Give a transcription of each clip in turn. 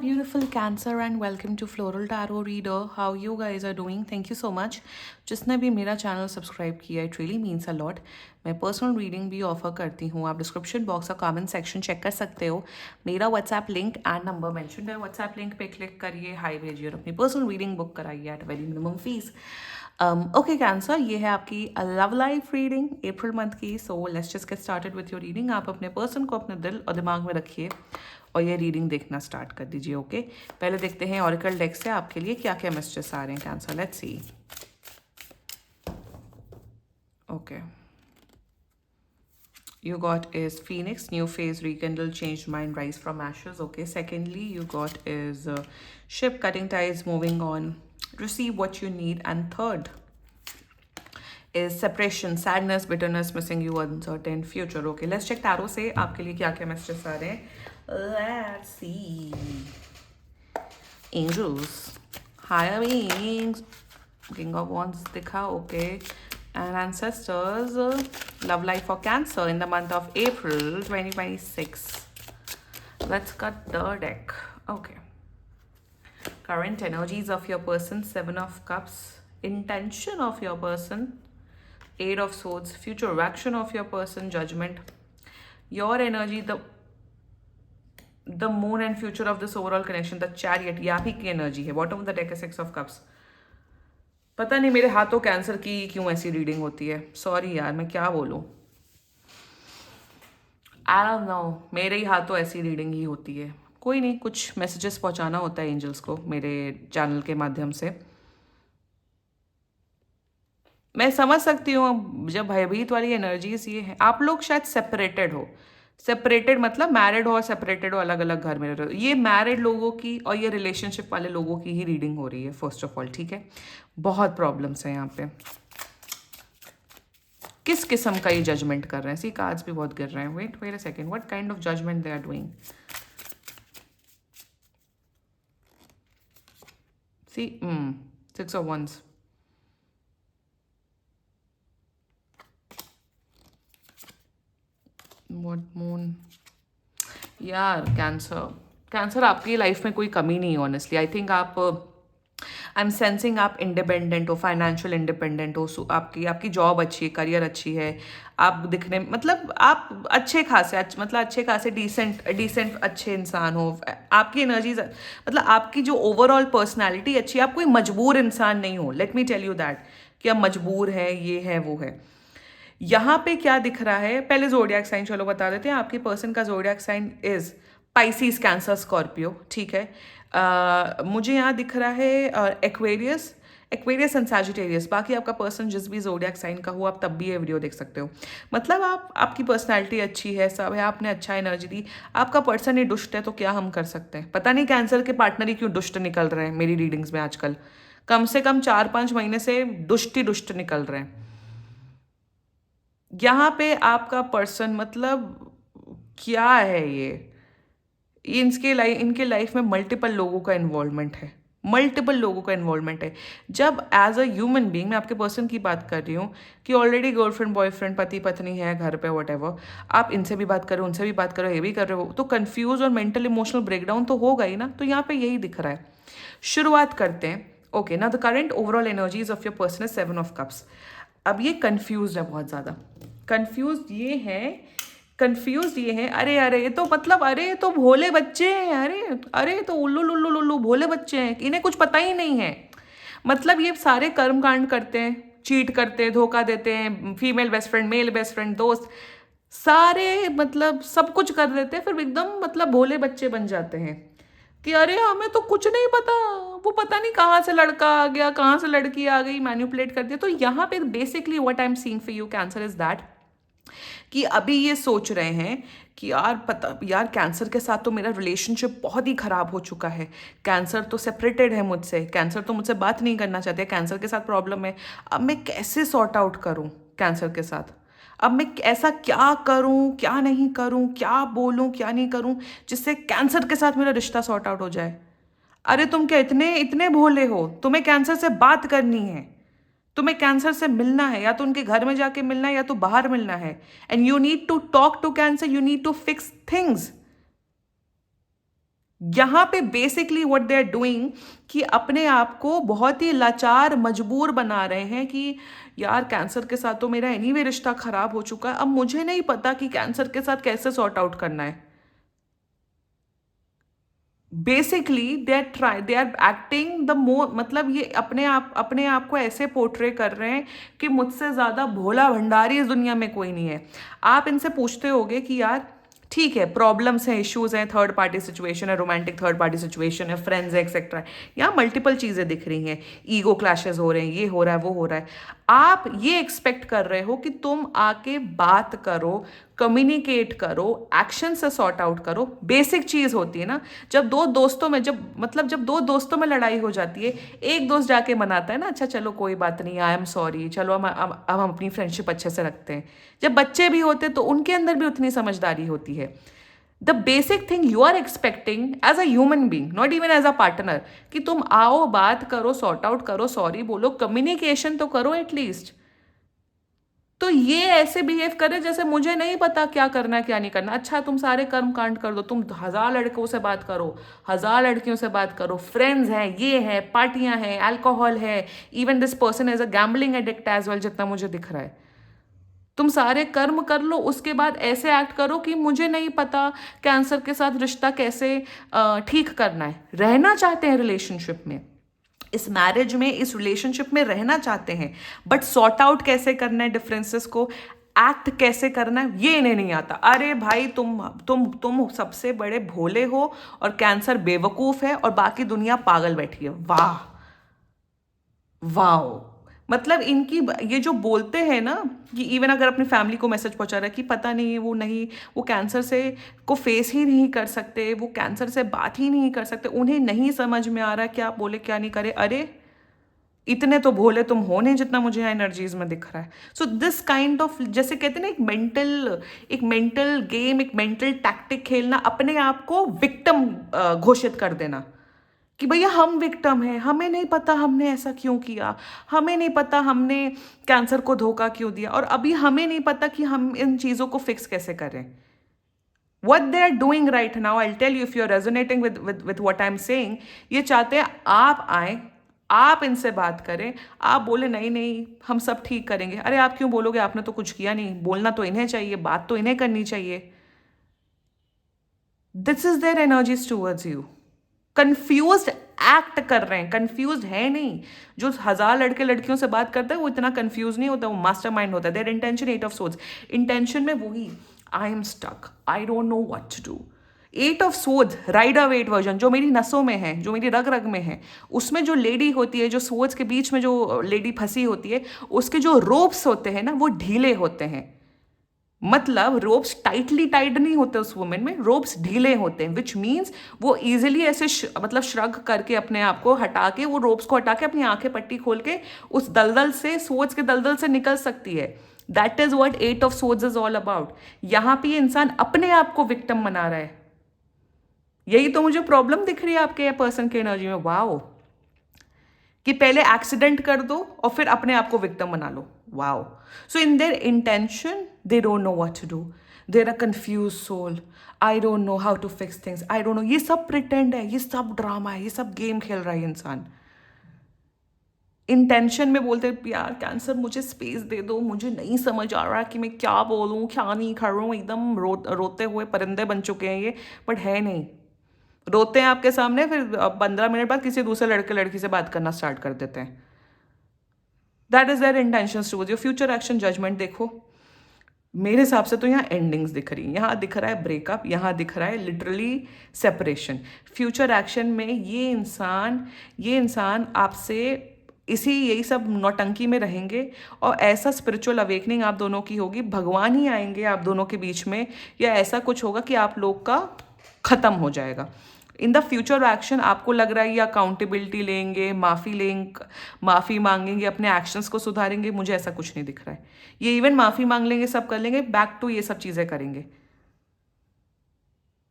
beautiful Cancer and welcome to Floral Tarot Reader. How you guys are doing? Thank you so much. जिसने भी मेरा channel subscribe किया, it really means a lot. मैं personal reading भी offer करती हूँ. आप डिस्क्रिप्शन बॉक्स और कमेंट सेक्शन चेक कर सकते हो. मेरा WhatsApp link and number mention है. व्हाट्सएप लिंक पे क्लिक करिए, हाई भेजिए और अपनी पर्सनल रीडिंग बुक कराइए at very minimum fees. Okay Cancer, ये है आपकी love life reading April month की. So let's just get started with your reading. आप अपने पर्सन को अपने दिल और दिमाग में रखिए और ये रीडिंग देखना स्टार्ट कर दीजिए. ओके पहले देखते हैं ऑरिकल डेक से आपके लिए क्या क्या मैसेजेस आ रहे हैं cancer. Let's see. Okay, you got is phoenix, new phase, rekindle, changed mind, rise from ashes. Okay, secondly you got is ship, cutting ties, moving on, receive what you need. And third is separation, sadness, bitterness, missing you, uncertain future. Okay, let's check tarot से आपके लिए क्या क्या messages आ रहे हैं. Let's see. Angels, higher beings, king of wands दिखा. Okay, and ancestors, love life for Cancer in the month of April 2026. Let's cut the deck. Okay, current energies of your person, 7 of cups, intention of your person, 8 of swords, future action of your person, judgment, your energy, the moon and future of this overall connection, the chariot, ये आप ही की energy है. Bottom of the deck है 6 of cups. पता नहीं मेरे हाथों cancer की क्यों ऐसी रीडिंग होती है. सॉरी यार, मैं क्या बोलूं. आई डोंट नो, मेरे ही हाथों ऐसी रीडिंग ही होती है. कोई नहीं, कुछ मैसेजेस पहुंचाना होता है एंजल्स को मेरे चैनल के माध्यम से. मैं समझ सकती हूँ जब भयभीत वाली एनर्जीज ये है. आप लोग शायद सेपरेटेड हो. सेपरेटेड मतलब मैरिड हो और सेपरेटेड हो, अलग अलग घर में रहो. ये मैरिड लोगों की और ये रिलेशनशिप वाले लोगों की ही रीडिंग हो रही है फर्स्ट ऑफ ऑल. ठीक है, बहुत प्रॉब्लम्स हैं यहाँ पे. किस किस्म का ये जजमेंट कर रहे हैं. सी कार्ड्स भी बहुत गिर रहे हैं. Wait wait a second, what kind of judgement they are doing. See 6 of wands. What moon. यार कैंसर, कैंसर आपकी लाइफ में कोई कमी नहीं है ऑनेस्टली. आई थिंक आप, आई एम सेंसिंग आप इंडिपेंडेंट हो, फाइनेंशियल इंडिपेंडेंट हो. आपकी आपकी जॉब अच्छी है, करियर अच्छी है. आप दिखने मतलब आप अच्छे खासे मतलब अच्छे खासे डिसेंट अच्छे इंसान हो. आपकी एनर्जीज मतलब आपकी जो ओवरऑल पर्सनैलिटी अच्छी है. आप कोई मजबूर इंसान नहीं हो. Let me tell you that कि आप मजबूर है, ये है वो है. यहाँ पे क्या दिख रहा है, पहले जोडियाक साइन चलो बता देते हैं. आपके पर्सन का zodiac sign is Pisces, Cancer, Scorpio. ठीक है. मुझे यहाँ दिख रहा है एक्वेरियस, एक्वेरियस एंड सैजिटेरियस. बाकी आपका पर्सन जिस भी जोडियाक साइन का हो आप तब भी ये वीडियो देख सकते हो. मतलब आपकी पर्सनैलिटी अच्छी है, सब है, आपने अच्छा एनर्जी दी. आपका पर्सन ही दुष्ट है तो क्या हम कर सकते हैं. पता नहीं कैंसर के पार्टनर ही क्यों दुष्ट निकल रहे हैं मेरी रीडिंग्स में आजकल. कम से कम 4-5 महीने से दुष्ट ही दुष्ट निकल रहे हैं. यहाँ पे आपका पर्सन मतलब क्या है ये. इनके लाइफ में मल्टीपल लोगों का इन्वॉल्वमेंट है. मल्टीपल लोगों का इन्वॉल्वमेंट है. जब एज अ ह्यूमन बीइंग, मैं आपके पर्सन की बात कर रही हूँ कि ऑलरेडी गर्लफ्रेंड बॉयफ्रेंड पति पत्नी है घर पे, वट एवर, आप इनसे भी बात कर रहे हो, उनसे भी बात कर रहे हो, ये भी कर रहे हो, तो कंफ्यूज और मेंटल इमोशनल ब्रेकडाउन तो होगा ही ना. तो यहाँ पे यही दिख रहा है. शुरुआत करते हैं. ओके ना, the current overall energies of your person is 7 of cups. अब ये कंफ्यूज है, बहुत ज़्यादा कंफ्यूज ये है. अरे अरे ये तो मतलब, अरे ये तो भोले बच्चे हैं. अरे अरे तो उल्लू लुल्लू लुल्लू भोले बच्चे हैं, इन्हें कुछ पता ही नहीं है. मतलब ये सारे कर्म कांड करते हैं, चीट करते हैं, धोखा देते हैं, female best friend, male best friend, दोस्त, सारे मतलब सब कुछ कर देते हैं. फिर एकदम मतलब भोले बच्चे बन जाते हैं कि अरे हमें तो कुछ नहीं पता, वो पता नहीं कहाँ से लड़का आ गया, कहाँ से लड़की आ गई, मैनिपुलेट कर दिया. तो यहाँ पे basically what I am seeing for you cancer is that कि अभी ये सोच रहे हैं कि यार कैंसर के साथ तो मेरा रिलेशनशिप बहुत ही ख़राब हो चुका है. कैंसर तो सेपरेटेड है मुझसे, कैंसर तो मुझसे बात नहीं करना चाहते, कैंसर के साथ प्रॉब्लम है. अब मैं कैसे सॉर्ट आउट करूं कैंसर के साथ. अब मैं ऐसा क्या करूं, क्या नहीं करूं, क्या बोलूं, क्या नहीं करूं जिससे कैंसर के साथ मेरा रिश्ता सॉर्ट आउट हो जाए. अरे तुम क्या इतने इतने भोले हो. तुम्हें कैंसर से बात करनी है, तुम्हें कैंसर से मिलना है, या तो उनके घर में जाके मिलना है या तो बाहर मिलना है. And you need to talk to Cancer, you need to fix things. यहाँ पे basically what they are doing कि अपने आप को बहुत ही लाचार मजबूर बना रहे हैं कि यार कैंसर के साथ तो मेरा एनीवे रिश्ता खराब हो चुका है, अब मुझे नहीं पता कि कैंसर के साथ कैसे सॉर्ट आउट करना है। Basically they are acting the more, मतलब ये अपने आप को ऐसे पोर्ट्रे कर रहे हैं कि मुझसे ज्यादा भोला भंडारी इस दुनिया में कोई नहीं है। आप इनसे पूछते होगे कि यार ठीक है, प्रॉब्लम्स हैं, इश्यूज हैं, थर्ड पार्टी सिचुएशन है, रोमांटिक थर्ड पार्टी सिचुएशन है, फ्रेंड्स है, एक्सेट्रा, यहाँ मल्टीपल चीजें दिख रही हैं, ईगो क्लैशेस हो रहे हैं, ये हो रहा है, वो हो रहा है। आप ये एक्सपेक्ट कर रहे हो कि तुम आके बात करो, कम्युनिकेट करो, एक्शन से सॉर्ट आउट करो। बेसिक चीज होती है ना, जब दो दोस्तों में जब दो दोस्तों में लड़ाई हो जाती है, एक दोस्त जाके मनाता है ना, अच्छा चलो कोई बात नहीं, आई एम सॉरी, चलो हम अपनी फ्रेंडशिप अच्छे से रखते हैं। जब बच्चे भी होते तो उनके अंदर भी उतनी समझदारी होती है। The basic thing you are expecting as a human being, not even as a partner, कि तुम आओ, बात करो, सॉर्ट आउट करो, सॉरी बोलो, कम्युनिकेशन तो करो एटलीस्ट। तो ये ऐसे बिहेव करे जैसे मुझे नहीं पता क्या करना है क्या नहीं करना। अच्छा तुम सारे कर्म कांड कर दो, तुम 1000 लड़कों से बात करो, 1000 लड़कियों से बात करो, फ्रेंड्स हैं, ये है, पार्टियां हैं, अल्कोहल है, even this person is a gambling addict as well, जितना मुझे दिख रहा है। तुम सारे कर्म कर लो, उसके बाद ऐसे एक्ट करो कि मुझे नहीं पता कैंसर के साथ रिश्ता कैसे ठीक करना है। रहना चाहते हैं रिलेशनशिप में, इस मैरिज में, इस रिलेशनशिप में रहना चाहते हैं, बट सॉर्ट आउट कैसे करना है डिफरेंसेस को, एक्ट कैसे करना है, ये इन्हें नहीं आता। अरे भाई तुम सबसे बड़े भोले हो और कैंसर बेवकूफ है और बाकी दुनिया पागल बैठी है। वाह वाह, मतलब इनकी ये जो बोलते हैं ना कि इवन अगर अपनी फैमिली को मैसेज पहुंचा रहा है कि पता नहीं वो कैंसर से को फेस ही नहीं कर सकते, वो कैंसर से बात ही नहीं कर सकते, उन्हें नहीं समझ में आ रहा क्या बोले क्या नहीं करे। अरे इतने तो भोले तुम हो नहीं जितना मुझे यहाँ एनर्जीज में दिख रहा है। सो दिस काइंड ऑफ, जैसे कहते हैं ना, एक मेंटल गेम, एक मेंटल टैक्टिक खेलना, अपने आप को विक्टिम घोषित कर देना कि भैया हम विक्टिम हैं, हमें नहीं पता हमने ऐसा क्यों किया, हमें नहीं पता हमने कैंसर को धोखा क्यों दिया, और अभी हमें नहीं पता कि हम इन चीज़ों को फिक्स कैसे करें। What they are doing right now, I'll tell you, if you're resonating with what I'm saying, ये चाहते हैं आप आए, आप इनसे बात करें, आप बोले नहीं नहीं हम सब ठीक करेंगे। अरे आप क्यों बोलोगे, आपने तो कुछ किया नहीं, बोलना तो इन्हें चाहिए, बात तो इन्हें करनी चाहिए। This is their energies towards you. Confused act कर रहे हैं, कंफ्यूज्ड है नहीं। जो 1000 लड़के लड़कियों से बात करता है वो इतना कंफ्यूज नहीं होता, वो मास्टरमाइंड होता है। Their intention 8 of swords, intention में वही, I am stuck, I don't know what to do. 8 of swords Rider Waite version, जो मेरी नसों में है, जो मेरी रग रग में है, उसमें जो लेडी होती है, जो सोर्ड्स के बीच में जो लेडी फंसी होती है, उसके जो रोप्स होते हैं ना वो ढीले होते हैं। मतलब रोप्स टाइटली टाइड नहीं होते उस वुमेन में, रोप्स ढीले होते हैं, विच मीन्स वो इजिली ऐसे मतलब श्रग करके अपने आप को हटा के, वो रोप्स को हटा के अपनी आंखें पट्टी खोल के उस दलदल से, सोच के दलदल से निकल सकती है। That is what 8 of swords is all about. यहाँ पे ये इंसान अपने आप को विक्टिम बना रहा है। यही तो मुझे प्रॉब्लम दिख रही है आपके पर्सन की एनर्जी में। वाओ, कि पहले एक्सीडेंट कर दो और फिर अपने आप को विक्टिम बना लो। Wow. So in their intention they don't know what to do, they're a confuse soul, I don't know how to fix things, I don't know. ये सब प्रिटेंड है, ये सब ड्रामा है, ये सब गेम खेल रहा है इंसान। इंटेंशन में बोलते यार कैंसर मुझे स्पेस दे दो, मुझे नहीं समझ आ रहा कि मैं क्या बोलूँ क्या नहीं करूँ, एकदम रोते हुए परिंदे बन चुके हैं ये, बट है नहीं। रोते हैं आपके सामने, फिर 15 मिनट बाद किसी दूसरे लड़के लड़की से बात करना स्टार्ट कर देते हैं। That is their intentions towards your future action judgement. देखो मेरे हिसाब से तो यहाँ एंडिंग्स दिख रही हैं, यहाँ दिख रहा है ब्रेकअप, यहाँ दिख रहा है लिटरली सेपरेशन। फ्यूचर एक्शन में ये इंसान आपसे यही सब नौटंकी में रहेंगे, और ऐसा स्पिरिचुअल अवेकनिंग आप दोनों की होगी, भगवान ही आएंगे आप दोनों के बीच में, या ऐसा कुछ होगा कि आप लोग का खत्म हो जाएगा। इन द फ्यूचर एक्शन आपको लग रहा है ये अकाउंटेबिलिटी लेंगे, माफ़ी मांगेंगे, अपने एक्शंस को सुधारेंगे, मुझे ऐसा कुछ नहीं दिख रहा है। ये इवन माफ़ी मांग लेंगे, सब कर लेंगे, बैक टू ये सब चीज़ें करेंगे।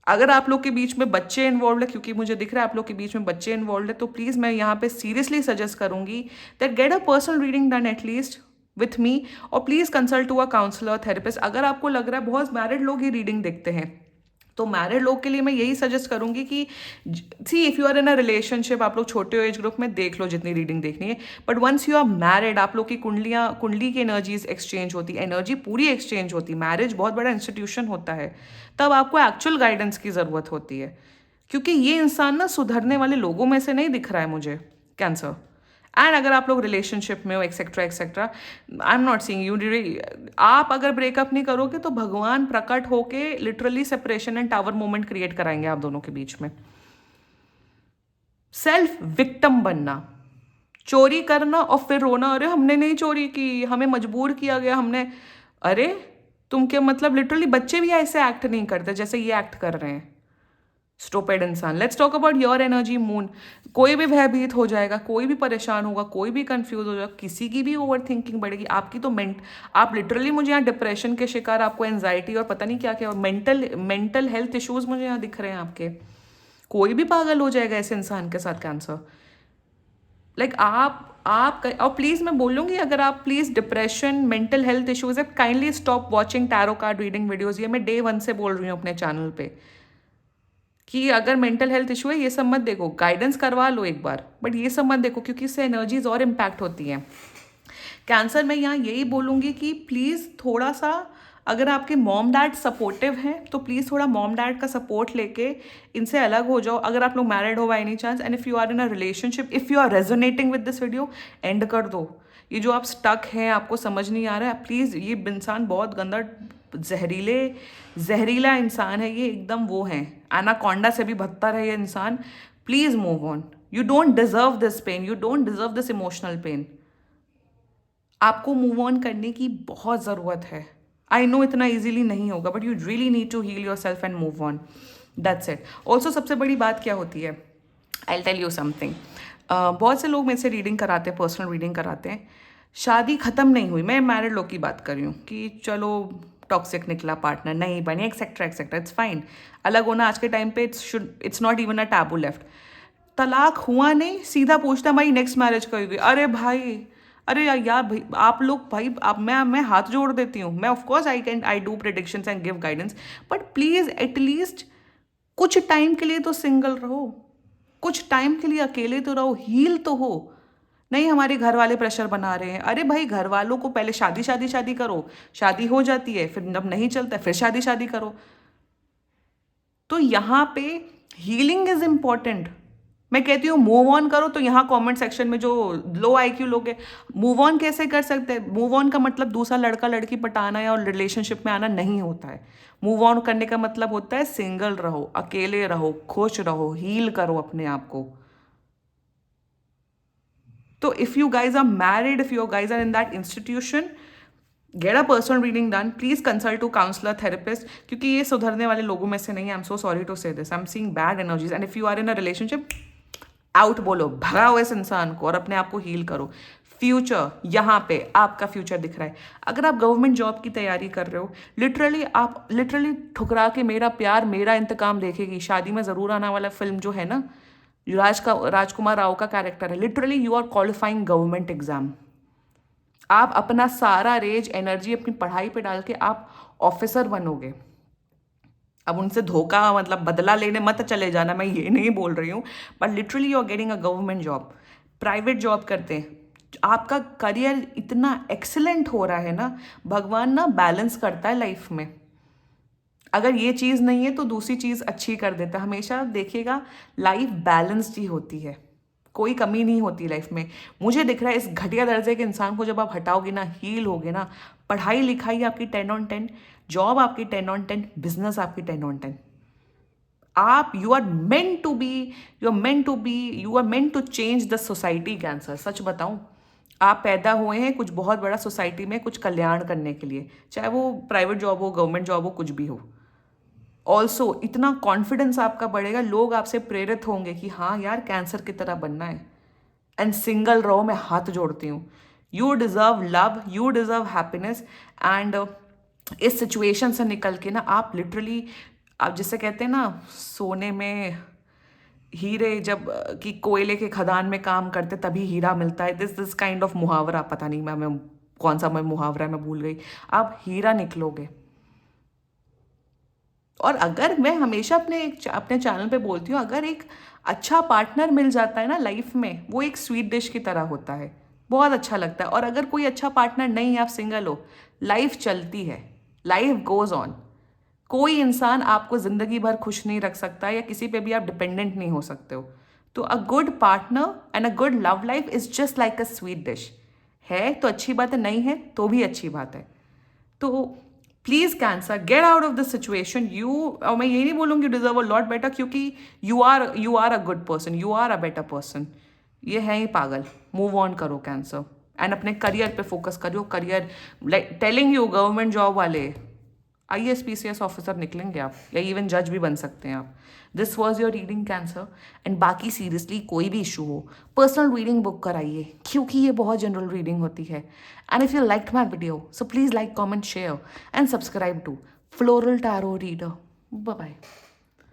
अगर आप लोग के बीच में बच्चे इन्वॉल्व है, क्योंकि मुझे दिख रहा है आप लोग के बीच में बच्चे इन्वॉल्व है, तो प्लीज़ मैं यहाँ पे सीरियसली सजेस्ट करूंगी that get a personal reading done at least with me, और please consult to a counsellor, therapist. अगर आपको लग रहा है, बहुत मैरिड लोग ही रीडिंग देखते हैं, तो मैरिड लोग के लिए मैं यही सजेस्ट करूंगी कि see if you are in a relationship, आप लोग छोटे एज ग्रुप में देख लो जितनी रीडिंग देखनी है, but once you are married आप लोग की कुंडली की एनर्जीज एक्सचेंज होती है, एनर्जी पूरी एक्सचेंज होती है। मैरिज बहुत बड़ा इंस्टीट्यूशन होता है, तब आपको एक्चुअल गाइडेंस की ज़रूरत होती है, क्योंकि ये इंसान ना सुधरने वाले लोगों में से नहीं दिख रहा है मुझे, कैंसर। एंड अगर आप लोग रिलेशनशिप में हो etcetera etcetera, I am not seeing you, आप अगर ब्रेकअप नहीं करोगे तो भगवान प्रकट होके literally separation and tower moment create कराएंगे आप दोनों के बीच में। सेल्फ विक्टिम बनना, चोरी करना और फिर रोना, अरे हमने नहीं चोरी की, हमें मजबूर किया गया, हमने, अरे तुम क्या मतलब, लिटरली बच्चे भी ऐसे एक्ट नहीं करते जैसे ये एक्ट कर रहे हैं, स्टूपिड इंसान। Let's talk about your energy moon. कोई भी भयभीत हो जाएगा, कोई भी परेशान होगा, कोई भी कंफ्यूज हो जाएगा, किसी की भी ओवर थिंकिंग बढ़ेगी, आपकी तो आप लिटरली, मुझे यहाँ डिप्रेशन के शिकार, आपको एंजाइटी और पता नहीं क्या क्या, और मेंटल हेल्थ इश्यूज मुझे यहाँ दिख रहे हैं आपके। कोई भी पागल हो जाएगा ऐसे इंसान के साथ, कैंसर। लाइक आप और प्लीज़ मैं बोलूँगी, अगर आप please depression, mental health issues है, kindly stop watching tarot card reading videos. ये मैं डे 1 से बोल रही हूँ अपने चैनल पे कि अगर मेंटल हेल्थ इशू है ये सब मत देखो, गाइडेंस करवा लो एक बार, बट ये सब मत देखो, क्योंकि इससे एनर्जीज और इम्पैक्ट होती हैं। कैंसर में यहाँ यही बोलूँगी कि प्लीज़ थोड़ा सा, अगर आपके मॉम डैड सपोर्टिव हैं तो प्लीज़ थोड़ा मॉम डैड का सपोर्ट लेके इनसे अलग हो जाओ। अगर आप लोग मैरिड हो by any chance, and if you are in a relationship, if you are resonating with this video, and कर दो। ये जो आप स्टक हैं, आपको समझ नहीं आ रहा है, प्लीज़, ये इंसान बहुत गंदा जहरीला इंसान है ये, एकदम वो है, एनाकोंडा से भी बदतर है ये इंसान। Please move on, you don't deserve this pain, you don't deserve this emotional pain. आपको मूव ऑन करने की बहुत ज़रूरत है। आई नो इतना इजीली नहीं होगा, but you really need to heal yourself and move on, that's it. Also सबसे बड़ी बात क्या होती है, आई टेल यू समथिंग, बहुत से लोग मेरे से रीडिंग कराते हैं, पर्सनल रीडिंग कराते हैं, शादी ख़त्म नहीं हुई, मैं मैरिड लोग की बात कर रही हूँ, कि चलो टॉक्सिक निकला, पार्टनर नहीं बने, एक्सेट्रा एक्सेट्रा, इट्स फाइन। अलग होना आज के टाइम पे it's not even a taboo left. तलाक हुआ नहीं, सीधा पूछता हमारी नेक्स्ट मैरिज कब होगी। अरे भाई, अरे यार भाई, आप लोग भाई, आप मैं हाथ जोड़ देती हूँ, मैं of course I do predictions and give guidance, but please at least कुछ टाइम के लिए तो सिंगल रहो, कुछ टाइम के लिए अकेले तो रहो, हील तो हो। नहीं हमारे घर वाले प्रेशर बना रहे हैं, अरे भाई घर वालों को पहले शादी करो, शादी हो जाती है, फिर जब नहीं चलता है फिर शादी करो। तो यहाँ पे हीलिंग इज इम्पॉर्टेंट। मैं कहती हूँ मूव ऑन करो, तो यहाँ कमेंट सेक्शन में जो लो आईक्यू लोग हैं, मूव ऑन कैसे कर सकते हैं? मूव ऑन का मतलब दूसरा लड़का लड़की पटाना या रिलेशनशिप में आना नहीं होता है। मूव ऑन करने का मतलब होता है सिंगल रहो, अकेले रहो, खुश रहो, हील करो अपने आप को। तो if you guys are married, if you guys are in that institution, get a personal reading done, please consult to counsellor, therapist, क्योंकि ये सुधरने वाले लोगों में से नहीं है। I am so sorry to say this, I am seeing bad energies, and if you are in a relationship, out बोलो, भगाओ इस इंसान को और अपने आप को हील करो। फ्यूचर, यहाँ पे आपका फ्यूचर दिख रहा है। अगर आप गवर्नमेंट जॉब की तैयारी कर रहे हो, आप लिटरली ठुकरा के मेरा प्यार मेरा इंतकाम देखेगी, शादी में ज़रूर आने वाला फिल्म जो है ना, राजकुमार राव का कैरेक्टर है, literally you are qualifying government exam. आप अपना सारा रेज एनर्जी अपनी पढ़ाई पे डाल के आप ऑफिसर बनोगे। अब उनसे धोखा मतलब बदला लेने मत चले जाना, मैं ये नहीं बोल रही हूँ, but literally you are getting a government job. Private job करते हैं, आपका करियर इतना एक्सीलेंट हो रहा है ना, भगवान ना बैलेंस करता है लाइफ में। अगर ये चीज़ नहीं है तो दूसरी चीज़ अच्छी कर देता है। हमेशा देखिएगा, लाइफ बैलेंस्ड ही होती है, कोई कमी नहीं होती लाइफ में। मुझे दिख रहा है इस घटिया दर्जे के इंसान को जब आप हटाओगे ना, हील होगे ना, पढ़ाई लिखाई आपकी 10 on 10, जॉब आपकी 10 on 10, बिजनेस आपकी 10 on 10। आप you are meant to change the society. Cancer, सच बताऊं, आप पैदा हुए हैं कुछ बहुत बड़ा सोसाइटी में कुछ कल्याण करने के लिए, चाहे वो प्राइवेट जॉब हो, गवर्नमेंट जॉब हो, कुछ भी हो। ऑल्सो इतना कॉन्फिडेंस आपका बढ़ेगा, लोग आपसे प्रेरित होंगे कि हाँ यार कैंसर की तरह बनना है। एंड सिंगल रहो, मैं हाथ जोड़ती हूँ। You deserve love, you deserve happiness. And इस सिचुएशन से निकल के ना आप लिटरली, आप जिसे कहते हैं ना सोने में हीरे, जब कि कोयले के खदान में काम करते तभी हीरा मिलता है, दिस काइंड ऑफ मुहावरा, पता नहीं मैं कौन सा मैं मुहावरा मैं भूल गई। आप हीरा निकलोगे। और अगर मैं हमेशा अपने चैनल पे बोलती हूँ, अगर एक अच्छा पार्टनर मिल जाता है ना लाइफ में, वो एक स्वीट डिश की तरह होता है, बहुत अच्छा लगता है। और अगर कोई अच्छा पार्टनर नहीं है, आप सिंगल हो, लाइफ चलती है, लाइफ गोज ऑन। कोई इंसान आपको ज़िंदगी भर खुश नहीं रख सकता, या किसी पे भी आप डिपेंडेंट नहीं हो सकते हो। तो a good partner and a good love life is just like a sweet dish. है तो अच्छी बात है, नहीं है तो भी अच्छी बात है। तो please Cancer, get out of this situation. You, और मैं ये नहीं बोलूँगी डिजर्व अ लॉट बेटर, क्योंकि you are a good person, you are a better person. ये है ही पागल। मूव ऑन करो कैंसर, एंड अपने करियर पे फोकस करो। Career, like telling you, government job वाले IAS PCS ऑफिसर निकलेंगे आप, या इवन जज भी बन सकते हैं आप। This was your reading cancer. And बाकी सीरियसली कोई भी इशू हो, पर्सनल रीडिंग बुक कराइए, क्योंकि ये बहुत जनरल रीडिंग होती है। And if you like my video, so please like, comment, share and subscribe to Floral Tarot Reader. Bye bye.